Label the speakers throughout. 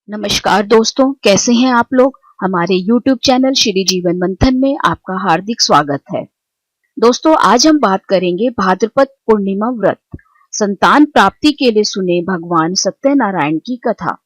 Speaker 1: नमस्कार दोस्तों, कैसे हैं आप लोग। हमारे YouTube चैनल श्री जीवन मंथन में आपका हार्दिक स्वागत है। दोस्तों, आज हम बात करेंगे भाद्रपद पूर्णिमा व्रत, संतान प्राप्ति के लिए सुने भगवान सत्यनारायण की कथा।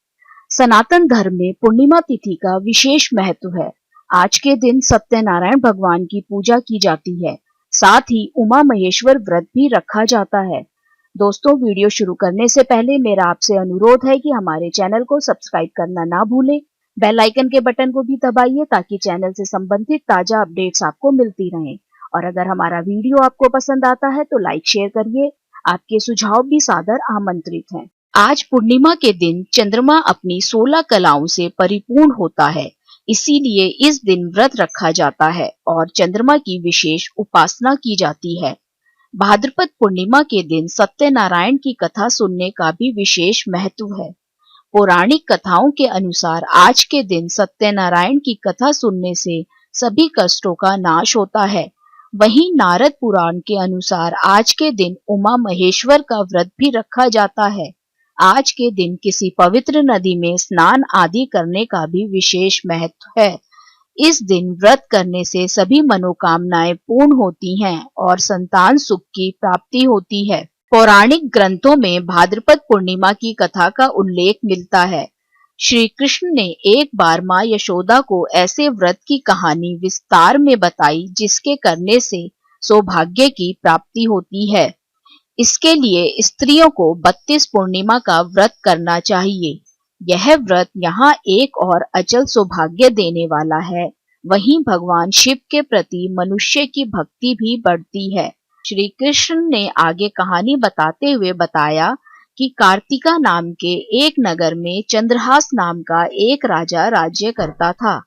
Speaker 1: सनातन धर्म में पूर्णिमा तिथि का विशेष महत्व है। आज के दिन सत्यनारायण भगवान की पूजा की जाती है। साथ ही उमा महेश्वर व्रत भी रखा जाता है। दोस्तों, वीडियो शुरू करने से पहले मेरा आपसे अनुरोध है कि हमारे चैनल को सब्सक्राइब करना ना भूलें। बेल आइकन के बटन को भी दबाइए ताकि चैनल से संबंधित ताजा अपडेट्स आपको मिलती रहें। और अगर हमारा वीडियो आपको पसंद आता है तो लाइक शेयर करिए। आपके सुझाव भी सादर आमंत्रित हैं। आज पूर्णिमा के दिन चंद्रमा अपनी 16 कलाओं से परिपूर्ण होता है, इसीलिए इस दिन व्रत रखा जाता है और चंद्रमा की विशेष उपासना की जाती है। भाद्रपद पूर्णिमा के दिन सत्यनारायण की कथा सुनने का भी विशेष महत्व है। पौराणिक कथाओं के अनुसार आज के दिन सत्यनारायण की कथा सुनने से सभी कष्टों का नाश होता है। वहीं नारद पुराण के अनुसार आज के दिन उमा महेश्वर का व्रत भी रखा जाता है। आज के दिन किसी पवित्र नदी में स्नान आदि करने का भी विशेष महत्व है। इस दिन व्रत करने से सभी मनोकामनाएं पूर्ण होती हैं और संतान सुख की प्राप्ति होती है। पौराणिक ग्रंथों में भाद्रपद पूर्णिमा की कथा का उल्लेख मिलता है। श्री कृष्ण ने एक बार मां यशोदा को ऐसे व्रत की कहानी विस्तार में बताई जिसके करने से सौभाग्य की प्राप्ति होती है। इसके लिए स्त्रियों को 32 पूर्णिमा का व्रत करना चाहिए। यह व्रत यहाँ एक और अचल सौभाग्य देने वाला है। वहीं भगवान शिव के प्रति मनुष्य की भक्ति भी बढ़ती है। श्री कृष्ण ने आगे कहानी बताते हुए बताया कि कार्तिका नाम के एक नगर में चंद्रहास नाम का एक राजा राज्य करता था।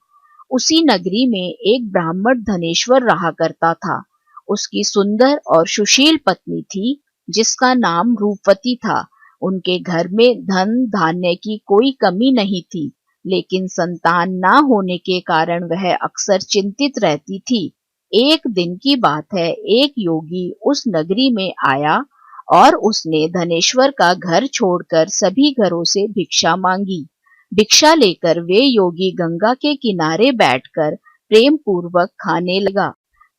Speaker 1: उसी नगरी में एक ब्राह्मण धनेश्वर रहा करता था। उसकी सुंदर और सुशील पत्नी थी जिसका नाम रूपवती था। उनके घर में धन धान्य की कोई कमी नहीं थी, लेकिन संतान ना होने के कारण वह अक्सर चिंतित रहती थी। एक दिन की बात है, एक योगी उस नगरी में आया और उसने धनेश्वर का घर छोड़कर सभी घरों से भिक्षा मांगी। भिक्षा लेकर वे योगी गंगा के किनारे बैठकर प्रेम पूर्वक खाने लगा।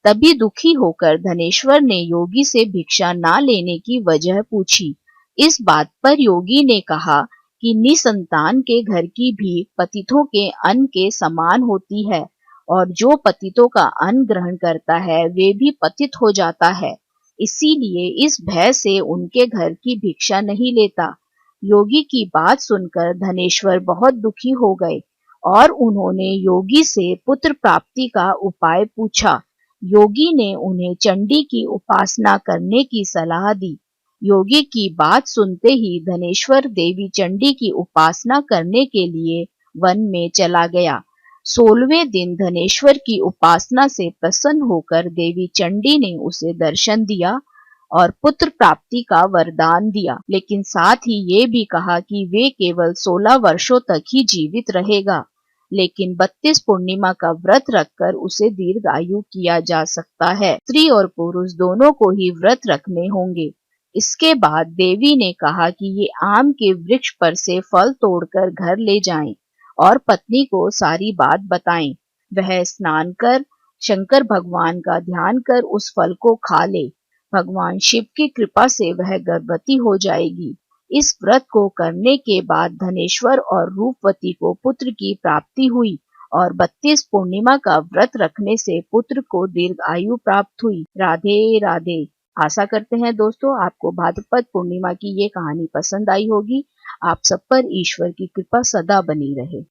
Speaker 1: तभी दुखी होकर धनेश्वर ने योगी से भिक्षा ना लेने की वजह पूछी। इस बात पर योगी ने कहा कि निसंतान के घर की भीख पतितों के अन्न के समान होती है और जो पतितों का अन्न ग्रहण करता है वे भी पतित हो जाता है। इसीलिए इस भय से उनके घर की भिक्षा नहीं लेता। योगी की बात सुनकर धनेश्वर बहुत दुखी हो गए और उन्होंने योगी से पुत्र प्राप्ति का उपाय पूछा। योगी ने उन्हें चंडी की उपासना करने की सलाह दी। योगी की बात सुनते ही धनेश्वर देवी चंडी की उपासना करने के लिए वन में चला गया। 16वें दिन धनेश्वर की उपासना से प्रसन्न होकर देवी चंडी ने उसे दर्शन दिया और पुत्र प्राप्ति का वरदान दिया, लेकिन साथ ही ये भी कहा कि वे केवल 16 वर्षों तक ही जीवित रहेगा। लेकिन 32 पूर्णिमा का व्रत रखकर उसे दीर्घायु किया जा सकता है। स्त्री और पुरुष दोनों को ही व्रत रखने होंगे। इसके बाद देवी ने कहा कि ये आम के वृक्ष पर से फल तोड़कर घर ले जाएं और पत्नी को सारी बात बताएं। वह स्नान कर शंकर भगवान का ध्यान कर उस फल को खा ले। भगवान शिव की कृपा से वह गर्भवती हो जाएगी। इस व्रत को करने के बाद धनेश्वर और रूपवती को पुत्र की प्राप्ति हुई और 32 पूर्णिमा का व्रत रखने से पुत्र को दीर्घायु प्राप्त हुई। राधे राधे। आशा करते हैं दोस्तों आपको भाद्रपद पूर्णिमा की ये कहानी पसंद आई होगी। आप सब पर ईश्वर की कृपा सदा बनी रहे।